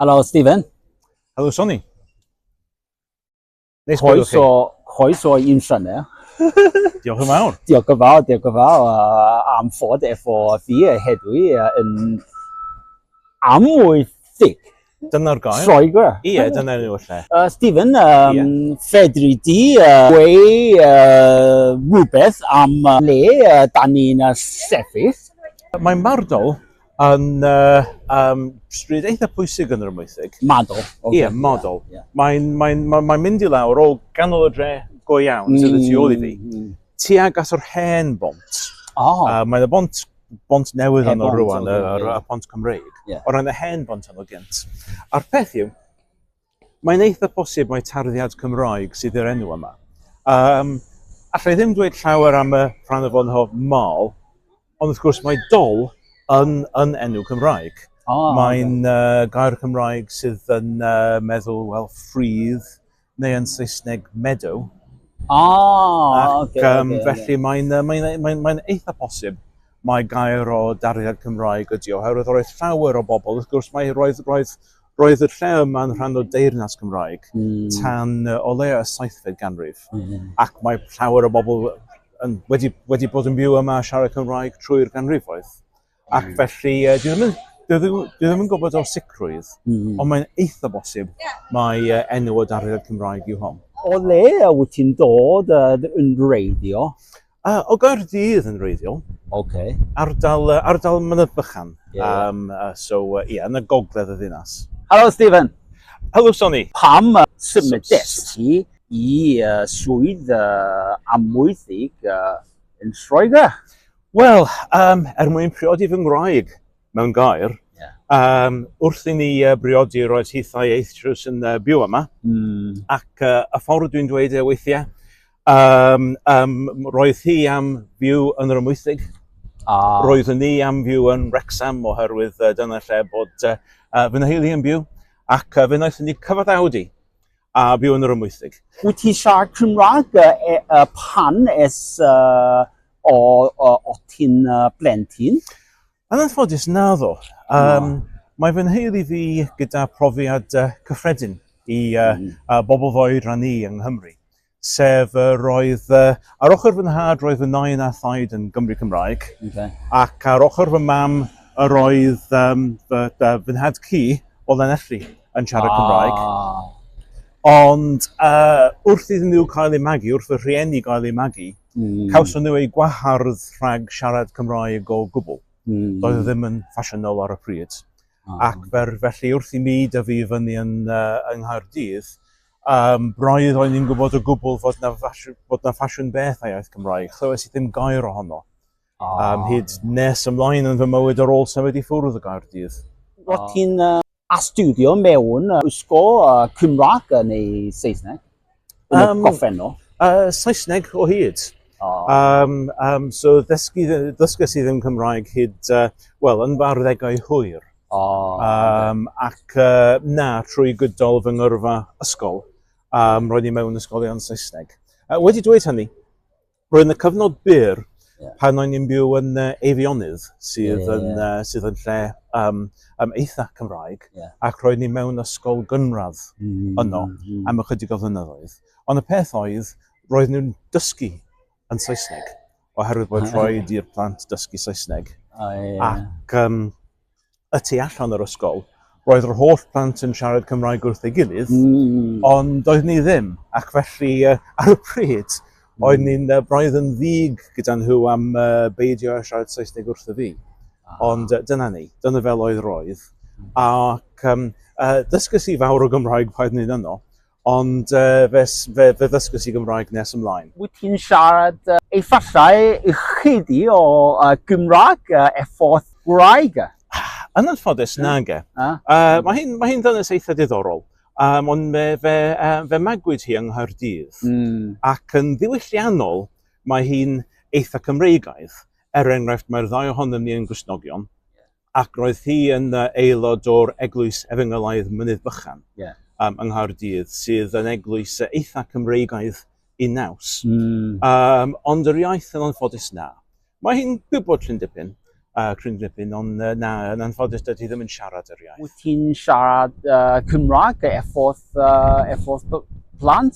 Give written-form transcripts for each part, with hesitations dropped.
Hello, Stephen. Hello, Sonny. Neis gweld chi. Croeso i'n sianel. Diolch yn fawr. Diolch yn fawr, diolch yn fawr. Am ffordd efo fi hedwi yn amwythig. Dyna'r gair. Lloegr. Ie, dyna'r enw lle. Stephen, fedri di dweud rhywbeth am le da ni'n sefyll? Mae Mardol yn stryd eitha pwysig yn yr Amwythig. Madol. Ie, Madol. Mae'n mynd i lawr o ganol y dre go iawn sydd y tu ôl i fi. Tuag at yr hen bont. Mae'n y bont newydd yno rwan, y pont Cymreig. O ran y hen bont yno gynt. A'r peth yw, mae'n eitha posib mae tarddiad Cymraeg sydd i'r enw yma. Allai ddim dweud llawer am y rhan o fod yn mal, ond wrth gwrs mae dol yn enw Cymraeg. Mae'n gair Cymraeg sydd yn meddwl, wel, ffrydd, neu yn Saesneg meadow. Felly mae'n eitha posib mae gair o darddiad Cymraeg ydi oherwydd roedd llawer o bobl. Wrth gwrs, roedd y lle yma'n rhan o deyrnas Cymraeg tan o leia y 7fed ganrif. Ac mae llawer o bobl wedi bod yn byw yma a siarad Cymraeg trwy'r ganrifoedd. Ac felly, dwi ddim yn gwybod o sicrwydd, ond mae'n eitha bosib mae enw o darddiad Cymraeg yw hon. O le wyt ti'n dod yn reiddio? O Gaerdydd yn reiddiol. Ardal Mynydd Bychan. Yn y gogledd y ddinas. Helo, Stephen. Helo, Sonny. Pam symudes ti i swydd amwythig yn Lloegr? Wel, mwyn priodi fy ngwraig mewn gair, wrth i ni briodi roedd hithau eithriws yn byw yma, ac y ffordd dwi'n dweud e weithiau, roedd hi am byw yn yr Amwythig, roedd ni am byw yn Wrexham oherwydd dyna lle bod fy nheulu yn byw, ac fe wnaethon ni cyfaddawdi a byw yn yr Amwythig. Wyt ti siarad Cymraeg pan o ti'n blentyn? Yn anffodus, naddo. Mae fy nheulu fi gyda profiad cyffredin i bobl foed ran ni yng Nghymru. Sef roedd, ar ochr fy nhad roedd fy nain a thaid yn Gymru Cymraeg, ac ar ochr fy mam roedd fy nhad cu o Lanelli yn siarad Cymraeg. Ond wrth iddyn nhw cael eu magu, wrth fy rhieni gael eu magu, cawson nhw eu gwahardd rhag siarad Cymraeg o gwbl. Doedd ddim yn ffasiynol ar y pryd. Ac felly wrth i mi dyfu fyny yn Nghaerdydd, braidd oedd ni'n gwybod o gwbl fod na ffasiwn beth a iaith Cymraeg. Chlywes i ddim gair ohono. Hyd nes ymlaen yn fy mywyd ar ôl symud i ffwrdd o Gaerdydd. Roedd ti'n astudio mewn ysgol Cymraeg neu Saesneg? Yn y goffennol? Saesneg o hyd. So ddysgus i ddim Cymraeg hyd, yn barddegau hwyr. Ac trwy gydol fy ngyrfa ysgol, roedd ni mewn ysgolion Saesneg. Wedi dweud hynny, roedd yn y cyfnod byr pan o'n i'n byw yn Eifionydd sydd yn lle eitha Cymraeg, ac roedd ni mewn ysgol gynradd yno am ychydig o flynyddoedd. Ond y peth oedd, roedd nhw'n dysgu yn Saesneg, oherwydd bod rhaid i'r plant dysgu Saesneg. Ac y tu allan yr ysgol, roedd yr holl plant yn siarad Cymraeg wrth ei gilydd, ond doedd ni ddim, ac felly ar y pryd, oedd ni'n braidd yn ddig gyda nhw am beidio siarad Saesneg wrth y fi. Ond dyna ni, dyna fel oedd roedd. Ac dysgus i fawr o Gymraeg paid ni'n yno, ond fe ddysgus i Gymraeg nes ymlaen. Wyt ti'n siarad efallai ychydig o Gymraeg efforth Gwraeg? Yn anffodus, nag e. Mae hi'n ddynes eitha diddorol, ond fe magwyd hi yng Nghaerdydd. Ac yn ddiwylliannol, mae hi'n eitha Cymreigaidd. Enghraifft, mae'r ddau ohonom ni yn Gristnogion, ac roedd hi yn aelod o'r Eglwys Efengylaidd Mynydd Bychan yng Nghaerdydd, sydd yn eglwys eitha Cymreigaidd i naws. Ond yr iaith yn anffodus na. Mae hi'n gwybod Llyn dipyn, Cryn ond na, yn anffodus dydy ddim yn siarad yr iaith. Wyt ti'n siarad Cymraeg efforth plant?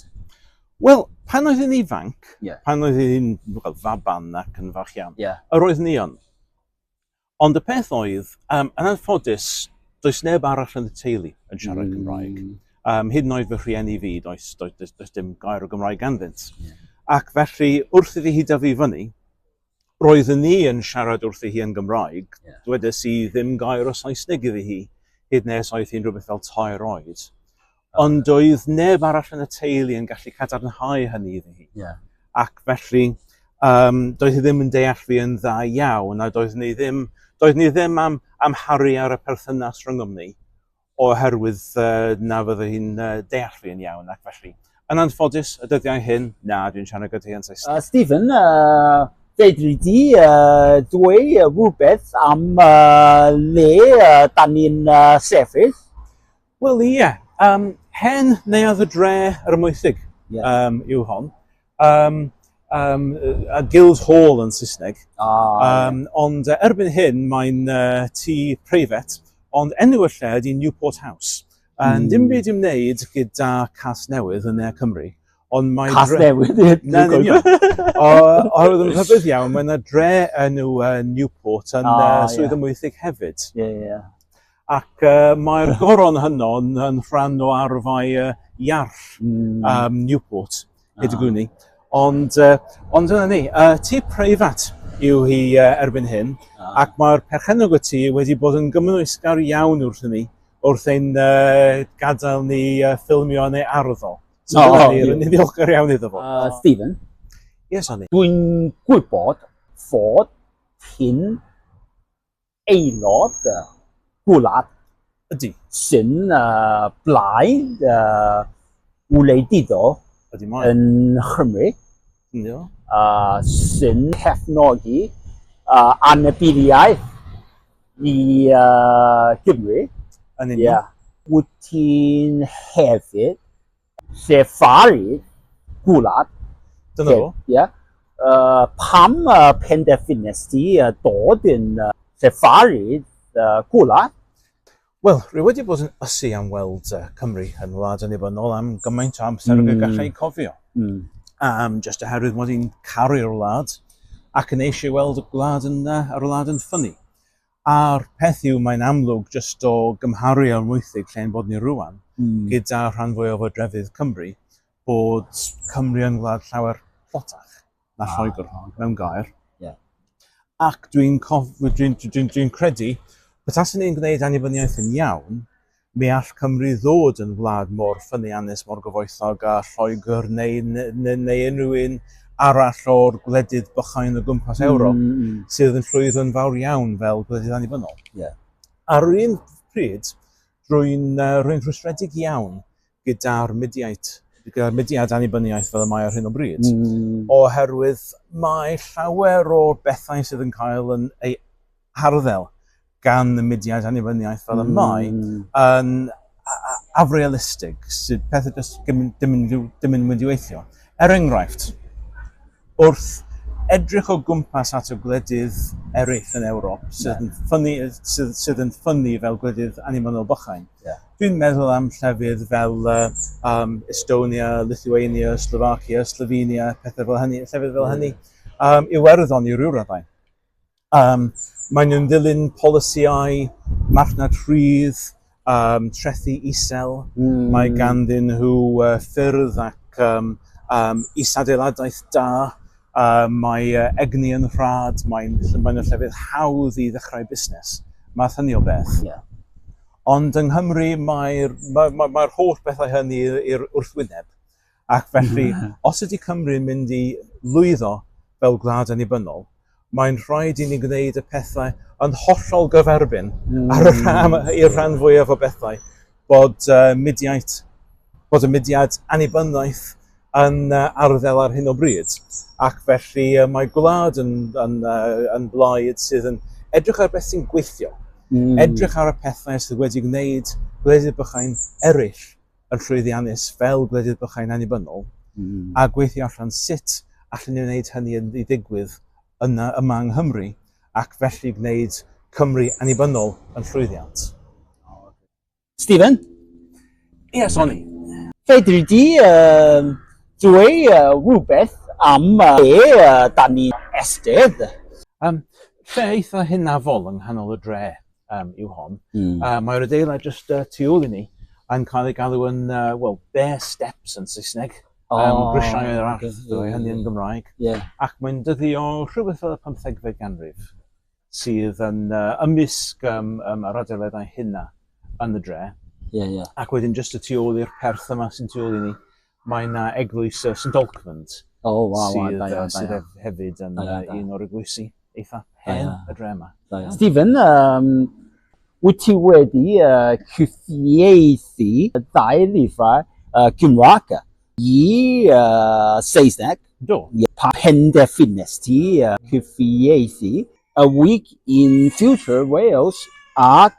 Wel, pan oedd yn ifanc, Yeah. pan oedd yn faban ac yn fach iawn, Yeah. yr oedd ni on. Ond y peth oedd, yn anffodus, does neb arall yn y teulu yn siarad Cymraeg. Hyd yn oed fy rhieni fi, does dim gair o Gymraeg ganddynt. Yeah. Ac felly, wrth iddi hi dyfu fyny, roeddwn ni yn siarad wrth i hi yn Gymraeg. Yeah. Dwedais i ddim gair o Saesneg iddi hi, hyd nes oedd hi'n rhywbeth fel 2 oed. Ond doedd neb arall yn y teulu yn gallu cadarnhau hynny iddi hi. Yeah. Ac felly, doedd hi ddim yn deall fi yn dda iawn, a doedd ni ddim am amharu ar y perthynas rhwngom ni, oherwydd na fydde hi'n deall fi yn iawn. Ac felly, yn anffodus, y dyddiau hyn, na, dwi'n siarad gyda hi yn Saesneg. Stephen, fedri di dweud rhywbeth am le da ni'n sefyll? Wel, ie. Hen neuadd y dre ar y Moethig yw hon. A Guildhall yn Saesneg. Ond erbyn hyn, mae'n tŷ preifat, ond enw y lle ydy Newport House. Dim byd i'w wneud gyda Casnewydd yn Cymru. Casnewydd? Oedd yn rhybydd iawn, mae yna dre enw Newport yn Swydd y Moethig hefyd. Ac mae'r goron hynny yn rhan o arfau iarll Newport, hyd y gwni. Ond yna ni, tŷ preifat yw hi erbyn hyn, ac mae'r perchenog y tŷ wedi bod yn gymwysgar iawn wrth ni, wrth ein gadael ni ffilmio neu arddol. So ni'n ddiolchgar iawn iddo fo. Stephen? Yes, Annie. Dwi'n gwybod fod ti'n aelod gwlad Ydy. sy'n blaen wleidyddol yn Chymru, sy'n cefnogi annibyniaeth i Gymru. Wyt ti'n hefyd llefaru gwlad? Dyna fo? Pam penderfynest ti dod yn llefaru gwlad? Wel, rwy wedi bod yn ysu am weld Cymru yn wlad annibynnol am gymaint o amser y gallai cofio. Just oherwydd mod i'n caru'r wlad ac yn eisiau weld y wlad yn ffynnu. A'r peth yw mae'n amlwg just o gymharu ar Moethig lle'n bod ni rwan, gyda rhan fwyaf o drefydd Cymru, bod Cymru yn wlad llawer plotach na Lloegr mewn gair. Ac dwi'n credu, petaswn ni'n gwneud annibyniaeth yn iawn, mi all Cymru ddod yn wlad mor ffyniannus, mor gyfoethog a Lloegr neu unrhyw un arall o'r gwledydd bychain o gwmpas Ewrop sydd yn llwyddo'n fawr iawn fel gwledydd annibynnol. Ar un pryd, rwy'n rhwystredig iawn gyda'r mudiad annibyniaeth fel y mae ar hyn o bryd, oherwydd mae llawer o bethau sydd yn cael ei harddel gan y mudiad annibyniaeth fel y mae yn afrealistig, sydd pethau ddim yn mynd i weithio. Enghraifft, wrth edrych o gwmpas at y gwledydd eraill yn Ewrop sydd yn ffynnu fel gwledydd annibynnol bychain, dwi'n meddwl am llefydd fel Estonia, Lithuania, Slovakia, Slovenia, pethau fel hynny, llefydd fel hynny, Iwerddon i ryw raddau. Maen nhw'n dilyn polisïau marchnad rhydd, trethu isel, mae ganddyn nhw ffyrdd ac is-adeiladaeth da, mae egni yn rhad, mae'n llefydd hawdd i ddechrau busnes, math hynny o beth. Ond yng Nghymru mae'r holl bethau hynny i'r wrthwyneb, ac felly os ydy Cymru'n mynd i lwyddo fel gwlad annibynnol, mae'n rhaid i ni gwneud y pethau yn hollol gyferbyn i'r rhan fwyaf o bethau bod y mudiad annibyniaeth yn arddel ar hyn o bryd. Ac felly mae gwlad yn blaid sydd yn edrych ar beth sy'n gweithio, edrych ar y pethau sydd wedi gwneud gwledydd bychain eraill yn llwyddiannus fel gwledydd bychain annibynnol, a gweithio allan sut allan ni'n gwneud hynny i ddigwydd yma yng Nghymru, ac felly gwneud Cymru annibynnol yn llwyddiant. Stephen? Ie, Soni. Fedri di dweud rhywbeth am da ni'n estedd? Lle eitha hynafol yng nghanol y dre yw hon. Mae'r adeilad jyst tu ôl i ni yn cael ei galw yn, bare steps yn Saesneg. Grisiau yr arth, hynny yn Gymraeg. Ac mae'n dyddio rhywbeth fel y 15fed ganrif sydd yn ymysg yr adeiladau hynna yn y dre. Ac wedyn jyst y tu ôl i'r perth yma sy'n tu ôl i ni, mae yna eglwys St Olkmund sydd hefyd yn un o'r eglwysi eitha hen y dre yma. Stephen, wyt ti wedi cyfieithu ddau lyfrau Gymraeg i Saesneg? Do. Pa penderfynest ti cyfieithu A Week in Future Wales ac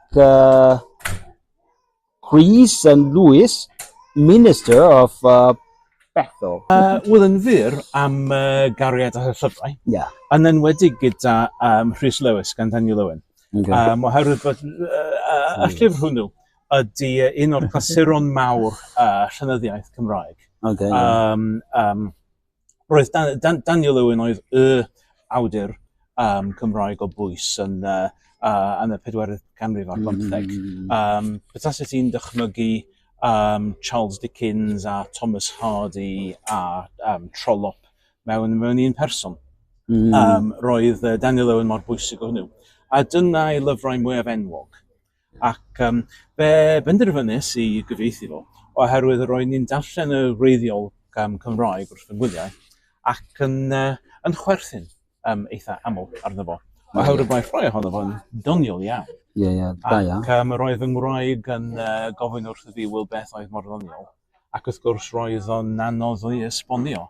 Chris and Lewis, Minister of Bethel. Wel yn fyr am gariad a llyfrau. Yn enwedig gyda Rhys Lewis gan Daniel Owen. Oherwydd bod y llyfr hwnnw ydy un o'r clasuron mawr llenyddiaeth Cymraeg. Roedd Daniel Owen oedd y awdur Cymraeg o bwys yn y 4th ganrif ar 15. Beth ti'n dychmygu Charles Dickens a Thomas Hardy a Trollope mewn un person. Roedd Daniel Owen mor bwysig o hwnnw. A dyna ei lyfrau mwyaf enwog. Ac be benderfynus i gyfieithu fo, oherwydd roedd ni'n darllen y wreiddiol Cymraeg wrth fy ngwyliau, ac yn chwerthin eitha aml arno fo. Oherwydd mae rhai ohono fo yn doniol iawn. Ac roedd fy ngwraig yn gofyn wrth y fi wel beth oedd mor ddoniol. Ac wrth gwrs roedd o'n anodd i esbonio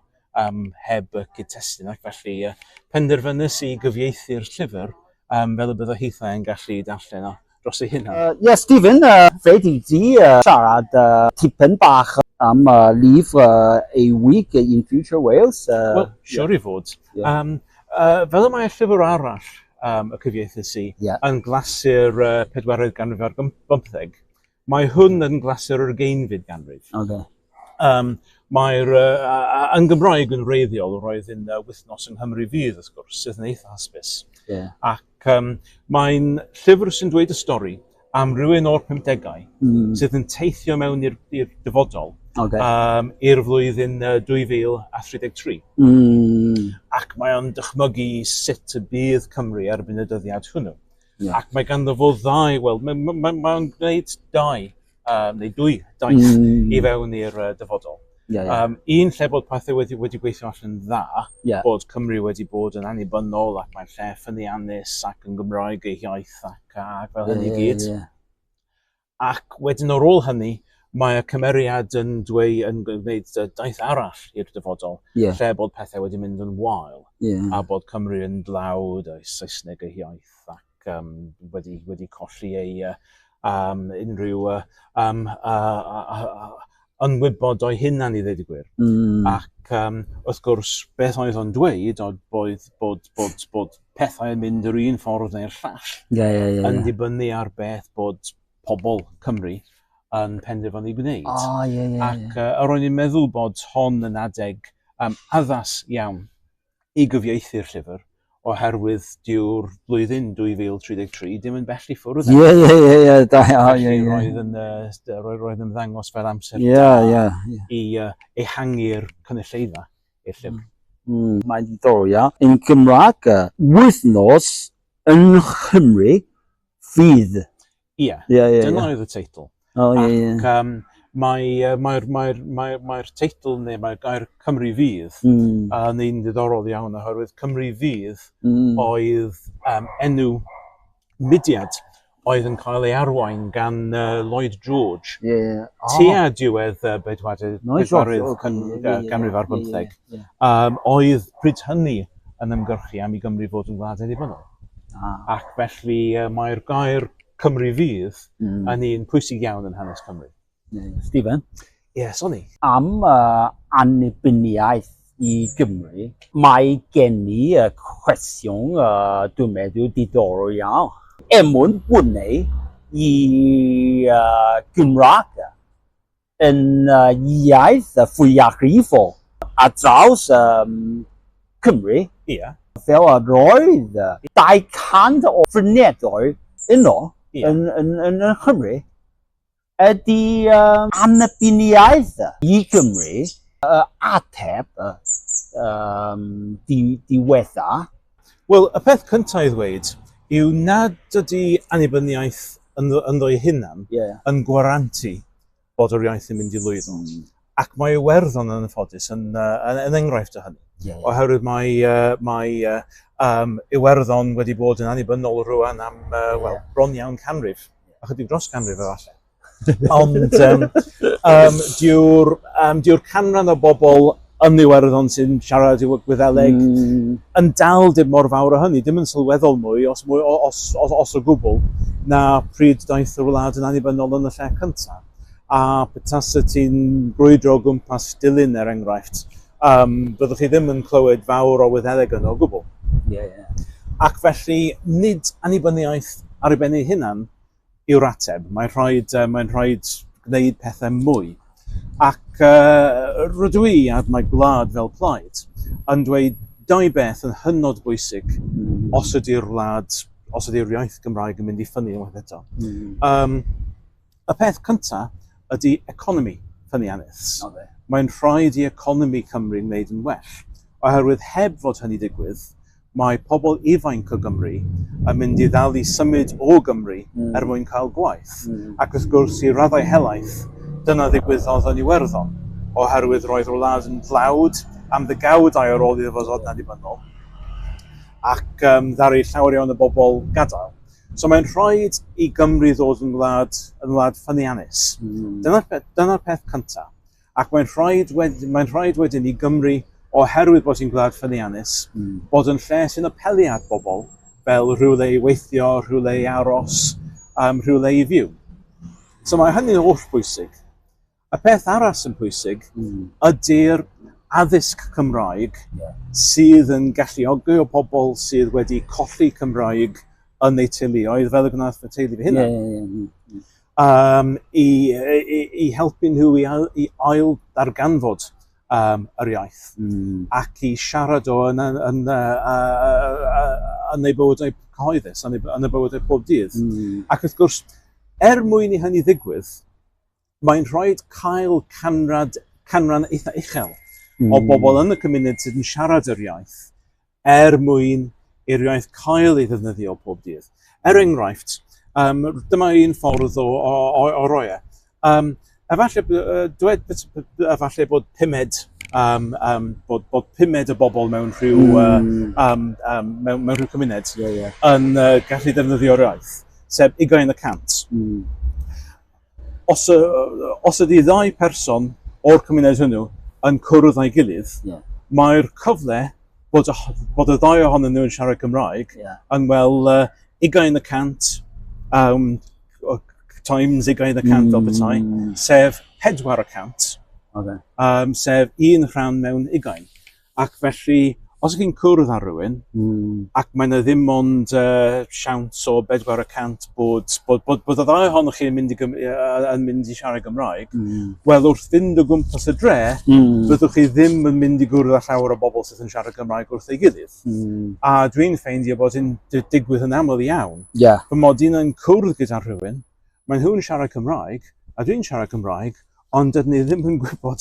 heb y cyd-testun, ac felly penderfynus i gyfieithu'r llyfr fel y byddo hitha yn gallu darllen dros ei hunan. Stephen, fedri di siarad tipyn bach am lyfr A Week in Future Wales? Wel, siwr I fod. Fel y mae'r llyfr arall y cyfieithu si yn glasur 4th ganrif ar 15, mae hwn yn glasur yr 18fed ganrif. Mae'r yn Gymraeg yn wreiddiol roedd yn wythnos yng Nghymru Fydd, wrth gwrs, sydd yn eitha hysbys. Ac mae'n llyfr sy'n dweud y stori am rywun o'r 50au sydd yn teithio mewn i'r dyfodol i'r flwyddyn 2033. Ac mae o'n dychmygu sut y bydd Cymru erbyn y dyddiad hwnnw. Ac mae ganddo fo ddau, wel, mae'n gwneud dwy daith I fewn i'r dyfodol. Un lle bod pethau wedi gweithio allan dda, bod Cymru wedi bod yn annibynnol ac mae'n lle ffyniannus ac yn Gymraeg ei iaith ac fel hynny gyd. Ac wedyn ar ôl hynny, mae y cymeriad yn gwneud daith arall i'r dyfodol, lle bod pethau wedi mynd yn wael, a bod Cymru yn dlawd o'i Saesneg ei iaith ac wedi colli ei unrhyw ynwybod o'i hunan I ddweud y gwir. Ac wrth gwrs, beth oedd o'n dweud oedd bod pethau yn mynd yr un ffordd neu'r llall yn dibynnu ar beth bod pobl Cymru yn penderfynu gwneud. Ac ro'n i'n meddwl bod hon yn adeg addas iawn I gyfieithu'r llyfr, oherwydd dyw'r blwyddyn 2033 ddim yn bell I ffwrdd. Roedd yn ddangos fel amser I ehangu'r cynulleidfa i'r llyfr. Mae'n diddorol iawn. Yn Gymraeg, wythnos yng Nghymru Fydd. Dyna oedd y teitl. Ac mae'r teitl neu mae'r gair Cymru Fydd yn un diddorol iawn oherwydd Cymru Fydd oedd enw mudiad oedd yn cael ei arwain gan Lloyd George tua diwedd bedwaredd ganrif ar 15. Oedd pryd hynny yn ymgyrchu am I Gymru fod yn wlad annibynnol. Ac felly mae'r gair Cymru Fydd yn un pwysig iawn yn hanes Cymru. Stephen? Soni. Am annibyniaeth I Gymru. Mae gen i cwestiwn dwi'n meddwl diddorol iawn. Mwyn hwnny I Gymraeg yn iaith fwyafrifol ar draws Cymru. Ia. Fel a roedd 200 o ffrindiau yno yn Cymru ydy annibyniaeth I Gymru ateb diweddar. Wel, y peth cyntaf I ddweud yw nad ydy annibyniaeth ynddo ei hunan yn gwaranti bod yr iaith yn mynd I lwyddo. Ac mae Iwerddon yn ffodus yn enghraifft o hynny. Oherwydd mae Iwerddon wedi bod yn annibynnol rwan am bron iawn canrif, a chydig dros canrif efallai. Ond dyw'r canran o bobl yn Iwerddon sy'n siarad I Wyddeleg yn dal dim mor fawr o hynny, dim yn sylweddol mwy os o gwbl na pryd daeth y wlad yn annibynnol yn y lle cyntaf. A petas ti'n brwydro o gwmpas dilyn enghraifft, byddwch chi ddim yn clywed fawr o Wyddeleg yno o gwbl. Ac felly, nid annibyniaeth ar ei ben ei hunan yw'r ateb. Mae'n rhaid gwneud pethau mwy. Ac rydw I a mae gwlad fel plaid yn dweud dau beth yn hynod bwysig os ydy'r iaith Gymraeg yn mynd I ffynnu unwaith eto. Y peth cyntaf ydy economi ffyniannus. Mae'n rhaid I economi Cymru wneud yn well. Oherwydd heb fod hynny digwydd, mae pobl ifanc o Gymru yn mynd I ddal I symud o Gymru mwyn cael gwaith. Ac wrth gwrs I raddau helaeth, dyna ddigwyddodd yn Iwerddon, oherwydd roedd yr wlad yn dlawd am ddegawdau ar ôl iddo fod annibynnol, ac ddaru llawer iawn y bobl gadael. So mae'n rhaid I Gymru ddod yn wlad ffyniannus. Dyna'r peth cyntaf. Ac mae'n rhaid wedyn I Gymru, oherwydd bod hi'n gwlad ffyniannus, bod yn lle sy'n apelu at bobl fel rhywle I weithio, rhywle I aros, rhywle I fyw. So mae hynny'n holl bwysig. Y peth arall yn bwysig ydy'r addysg Cymraeg sydd yn galluogi o bobl sydd wedi colli Cymraeg yn eu teuluoedd, fel y gwnaeth y teulu fy hunan. I helpu nhw I ail darganfod yr iaith ac I siarad o yn eu bywydau cyhoeddus, yn eu bywydau pob dydd. Ac wrth gwrs, mwyn I hynny ddigwydd, mae'n rhaid cael canran eitha uchel o bobl yn y cymuned sydd yn siarad yr iaith mwyn i'r iaith cael ei ddefnyddio pob dydd. Enghraifft, dyma un ffordd o roi e. Efallai bod pumed bod pumed y bobl mewn rhyw cymuned yn gallu defnyddio'r iaith, sef 20%. Os ydy ddau person o'r cymuned hwnnw yn cwrdd â'i gilydd, mae'r cyfle bod y ddau ohonyn nhw yn siarad Cymraeg yn 20% times 20% fel petai, sef 4%, sef 1 rhan mewn 20. Ac felly, os ydych chi'n cwrdd ar rhywun, ac mae yna ddim ond siawns o 4% bod y ddau ohonoch chi yn mynd I siarad Gymraeg, wel wrth fynd o gwmpas y dre, byddwch chi ddim yn mynd I gwrdd â llawer o bobl sydd yn siarad Gymraeg wrth ei gilydd. A dwi'n ffeindio bod hi'n digwydd yn aml iawn. Fy mod un yn cwrdd gyda rhywun, mae nhw'n siarad Cymraeg, a dwi'n siarad Cymraeg, ond dydyn ni ddim yn gwybod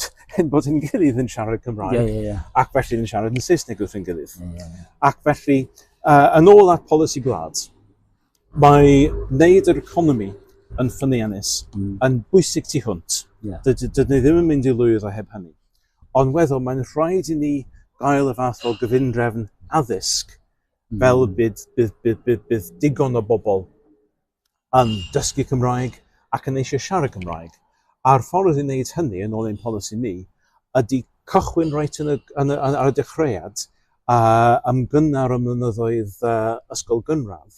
bod yn gilydd yn siarad Cymraeg, ac felly yn siarad yn Saesneg wrth yn gilydd. Ac felly, yn ôl at polisi gwlad, mae wneud yr economi yn ffyniannus yn bwysig tu hwnt. Dydyn ni ddim yn mynd I lwyddo heb hynny. Ond weddol, mae'n rhaid I ni gael y fath o gyfundrefn addysg fel bydd digon o bobl yn dysgu Cymraeg ac yn eisiau siarad Cymraeg. A'r ffordd I wneud hynny yn ôl ein polisi ni ydy cychwyn reit ar y dechreuad gynnar y mynyddoedd ysgol gynradd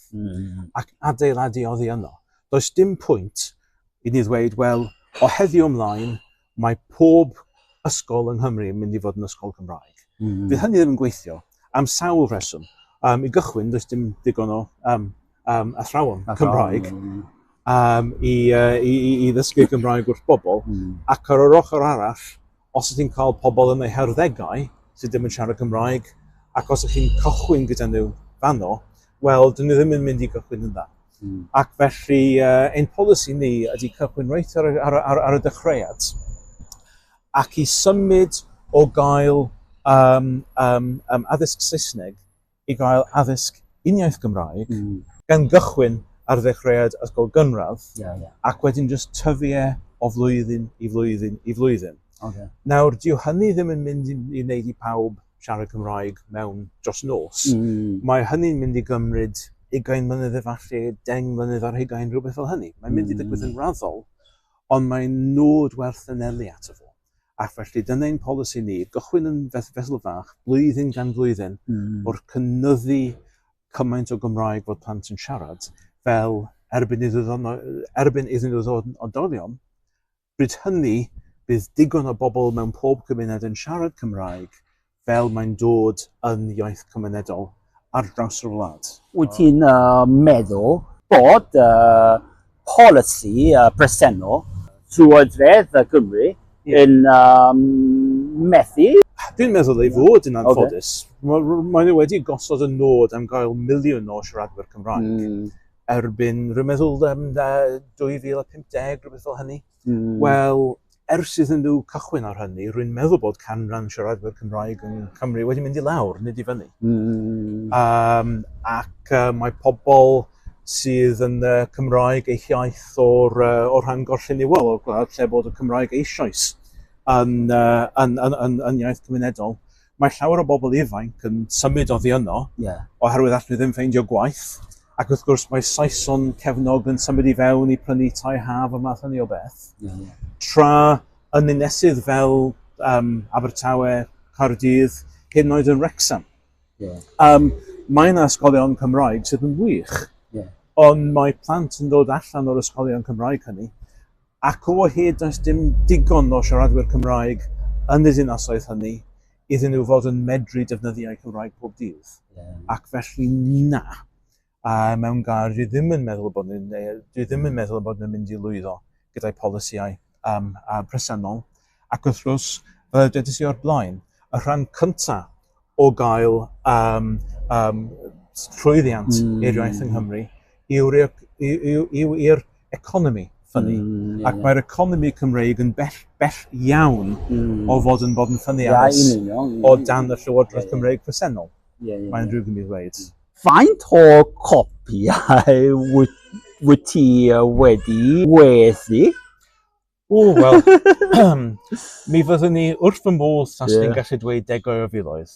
ac adeiladu oddi yno. Does dim pwynt I ni ddweud, wel, o heddiw ymlaen, mae pob ysgol yng Nghymru yn mynd I fod yn ysgol Cymraeg. Fydd hynny ddim yn gweithio am sawl rheswm. I gychwyn, does dim digon o athrawon Cymraeg i ddysgu Gymraeg wrth bobl, ac ar yr ochr arall, os ydych chi'n cael pobl yn eu harddegau sydd ddim yn siarad Cymraeg, ac os ydych chi'n cychwyn gyda nhw fanno, wel, dyn nhw ddim yn mynd i gychwyn yn dda. Ac felly, ein polisi ni ydy cychwyn reit ar y dechreuad, ac i symud o gael addysg Saesneg i gael addysg uniaith Gymraeg, gan gychwyn ar ddechreuad ysgol gynradd, ac wedyn just tyfu o flwyddyn i flwyddyn i flwyddyn. Nawr, dyw hynny ddim yn mynd i wneud i pawb siarad Cymraeg mewn dros nos. Mae hynny'n mynd i gymryd 20 mlynedd efallai, 10 mlynedd ar 20, rhywbeth fel hynny. Mae'n mynd i ddigwydd yn raddol, ond mae'n nod werth anelu ato fo. Ac felly, dyna'n polisi ni, gychwyn yn fesul fach, blwyddyn gan blwyddyn, o'r cynyddu cymaint o Gymraeg fod plant yn siarad, fel erbyn iddyn nhw ddod yn oedolion. Bryd hynny, bydd digon o bobl mewn pob cymuned yn siarad Cymraeg, fel mae'n dod yn iaith cymunedol ar draws yr wlad. Wyt ti'n meddwl bod polisi presennol Llywodraeth Cymru yn methu? Dwi'n meddwl ei fod yn anffodus. Maen nhw wedi gosod y nod am gael miliwn o siaradwyr Cymraeg. Erbyn, rwy'n meddwl 2050, rhywbeth fel hynny. Wel, ers iddyn nhw cychwyn ar hynny, rwy'n meddwl bod canran siaradwyr Cymraeg yn Cymru wedi mynd i lawr, nid i fyny. Ac mae pobl sydd yn Cymraeg eillaeth o'r rhan gorllewinol o'r gwlad, lle bod y Cymraeg eisoes yn iaith cymunedol. Mae llawer o bobl ifanc yn symud oddi yno, oherwydd allan nhw ddim ffeindio gwaith. Ac wrth gwrs mae Saeson cefnog yn symud i fewn i prynu tai haf a math hynny o beth. Tra yn unesydd fel Abertawe, Caerdydd, hyd yn oed yn Wrecsam. Mae yna ysgolion Cymraeg sydd yn wych, ond mae plant yn dod allan o'r ysgolion Cymraeg hynny, ac o hyd does dim digon o siaradwyr Cymraeg yn y dinasoedd hynny iddyn nhw fod yn medru defnyddio Cymraeg pob dydd. Ac felly na. Mewn gair, dwi ddim yn meddwl bod nhw'n mynd i lwyddo gyda'i polisiau presennol. Ac wrth gwrs, fel dwedes i o'r blaen, y rhan cyntaf o gael llwyddiant i'r iaith yng Nghymru yw'r economi ffynnu. Ac mae'r economi Cymreig yn bell iawn o fod yn ffynnu o dan y Llywodraeth Cymreig presennol. Mae'n drwg i mi ddweud. Faint o copiau wyt ti wedi werthu? Wel, mi fyddwn ni wrth fy modd tas ni'n gallu dweud degau o filoedd.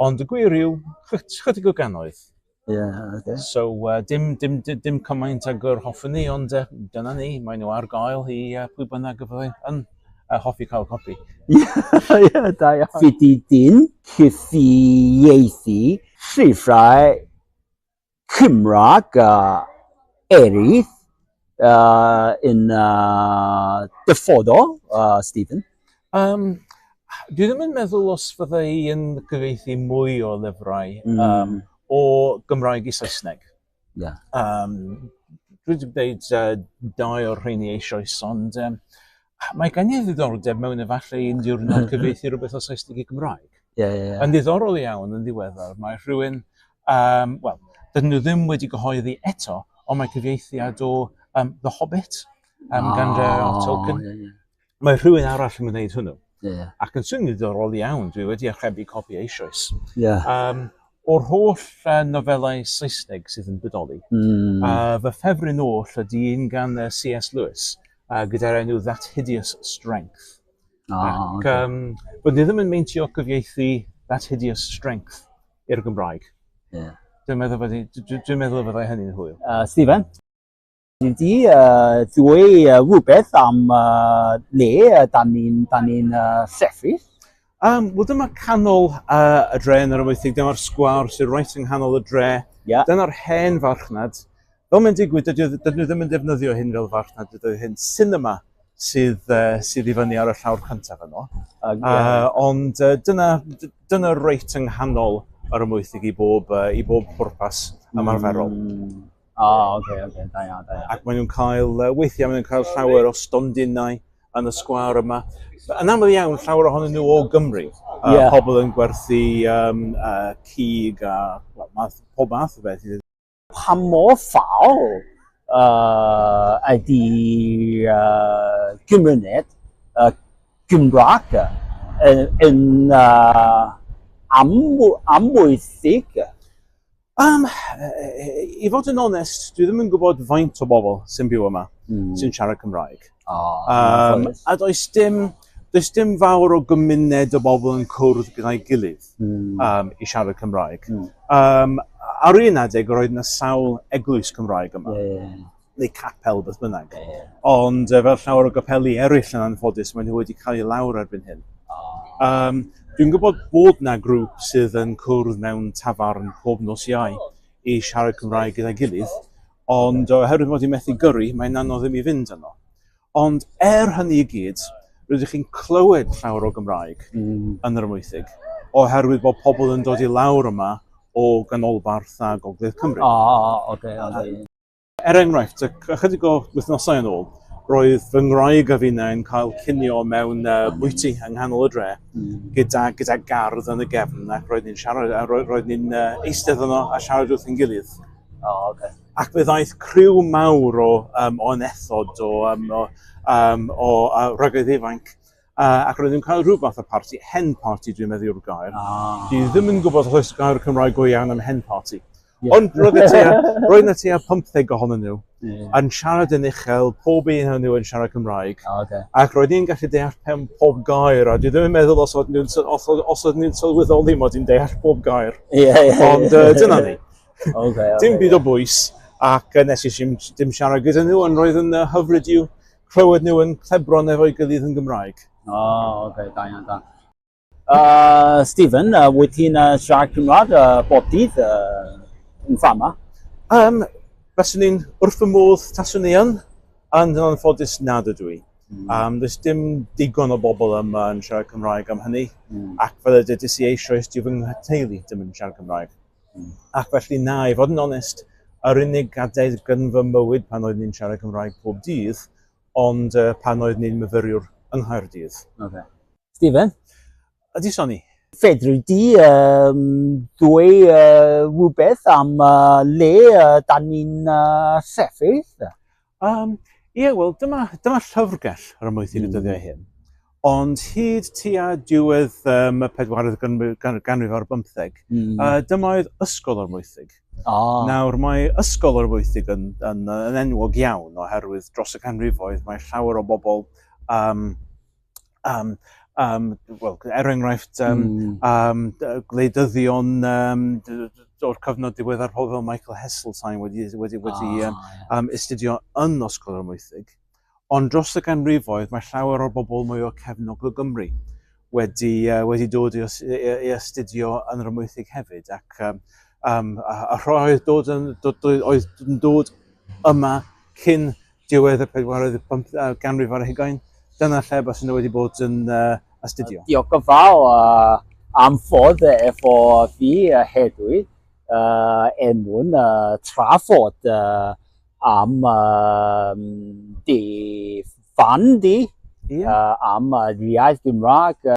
Ond y gwir yw, chydig o gannoedd. So, dim cymaint ag yr hoffwn ni, ond dyna ni, mae nhw ar gael i pwy bynnag yn hoffi cael copi. Da iawn. Fyddi di'n cyfieithu llyfrau Cymraeg eraill yn dyfodol, Stephen? Dwi ddim yn meddwl os fydda i yn cyfieithu mwy o lyfrau o Gymraeg i Saesneg. Dwi wedi dweud 2 o'r rheini eisoes, ond mae gen i ddiddordeb mewn efallai un diwrnod cyfieithu rhywbeth o Saesneg i Gymraeg. Yn ddiddorol iawn yn ddiweddar, mae rhywun, wel, dydyn nhw ddim wedi gyhoeddi eto, ond mae cyfieithiad o The Hobbit gan J.R.R. Tolkien. Mae rhywun arall yn gwneud hwnnw. Ac yn swnio'n ddiddorol iawn, dwi wedi archebu copi eisoes. O'r holl nofelau Saesneg sydd yn bodoli, fy ffefryn oll ydy un gan C.S. Lewis, gyda'r enw That Hideous Strength. Ac bod ni ddim yn meintio cyfieithu That Hideous Strength i'r Gymraeg. Dwi'n meddwl byddai hynny'n hwyl. Stephen, wedi dweud rhywbeth am le da ni'n llethu? Wel, dyma canol y dre yn yr ymwysig, dyma'r sgwar sy'n reit yng nghanol y dre. Dyna'r hen farchnad. Fel mae'n digwydd, dydyn nhw ddim yn defnyddio hyn fel farchnad, dydyn hyn cinema sydd I fyny ar y llawr cyntaf yno. Ond dyna reit yng nghanol yr ymwythig I bob pwrpas ymarferol. Ok, da iawn. Ac maen nhw'n cael, weithiau maen nhw'n cael llawer o stondinau yn y sgwâr yma. Yn aml iawn, llawer ohonyn nhw o Gymru. Pobl yn gwerthu cig a pob math o beth. Pa mor fawr ydy gymuned Gymraeg yn amwythig? I fod yn onest, dwi ddim yn gwybod faint o bobl sy'n byw yma sy'n siarad Cymraeg. A does dim fawr o gymuned o bobl yn cwrdd gyda'i gilydd I siarad Cymraeg. Ar un adeg, roedd yna sawl eglwys Cymraeg yma, neu capel beth bynnag. Ond fel llawer o gapeli eraill yn anffodus, maen nhw wedi cael ei lawr erbyn hyn. Dwi'n gwybod bod yna grŵp sydd yn cwrdd mewn tafarn pob nos Iau I siarad Cymraeg gyda'i gilydd, ond oherwydd mod I methu gyrru, mae'n anodd I mi fynd yno. Ond hynny I gyd, rydych chi'n clywed llawer o Gymraeg yn yr ymwythig, oherwydd bod pobl yn dod I lawr yma o ganolbarth a Gogledd Cymru. Enghraifft, ychydig o wythnosau yn ôl, roedd fy ngwraig a finna yn cael cinio mewn bwyty yng nghanol y dre gyda gardd yn y gefn ac roedd ni'n eistedd yno a siarad wrth ein gilydd. Ac fe ddaeth criw mawr o anethod o rygoedd ifanc ac roedd nhw'n cael rhyw fath o parti, hen parti dwi'n meddwl yw'r gair. Dwi ddim yn gwybod os oes gair Cymraeg go iawn am hen parti. Ond roedd yna tua 15 ohonyn nhw yn siarad yn uchel, pob un ohonyn nhw yn siarad Cymraeg. Ac roedd ni'n gallu deall pob gair, a dwi ddim yn meddwl os oedd ni'n sylweddoli mod i'n deall pob gair. Ond dyna ni. Dim byd o bwys, ac nes I dim siarad gyda nhw, ond roedd yn hyfryd i'w clywed nhw yn clebron efo'i gilydd yn Gymraeg. Da iawn. Stephen, wyt ti'n siarad Cymraeg bob dydd yn fama? Fyswn ni'n wrth fy modd taswn ni yn anffodus nad ydw I. Does dim digon o bobl yma yn siarad Cymraeg am hynny, ac fel ydys I eisoes dyw fy teulu dim yn siarad Cymraeg. Ac felly na, I fod yn onest, yr unig gadair gan fy mywyd pan oedd ni'n siarad Cymraeg pob dydd, ond pan oedd ni'n myfyriwr yng Nghaerdydd. Stephen? Ydy Soni? Fedri di dweud rhywbeth am le da ni'n sefyll? Wel, dyma llyfrgell yr ymwythig y dyddiau hyn. Ond hyd tua diwedd y 4th ganrif ar 15, dyma oedd ysgol o'r Mwythig. Nawr, mae ysgol o'r Mwythig yn enwog iawn oherwydd dros y canrifoedd mae llawer o bobl enghraifft gwleidyddion o'r cyfnod diweddar pobl fel Michael Heseltine wedi astudio yn Ysgol o'r Mwythig. Ond dros y ganrifoedd mae llawer o bobl mwy o cefnog o Gymru wedi dod I astudio yn yr Ymwythig hefyd. Ac a rhoi oedd yn dod yma cyn diwedd y 4th ganrif ar 20, dyna lle bys nhw wedi bod yn astudio. Diolch yn fawr am ffordd efo fi heddiw enw'n trafod am dy fan di am iaith Gymraeg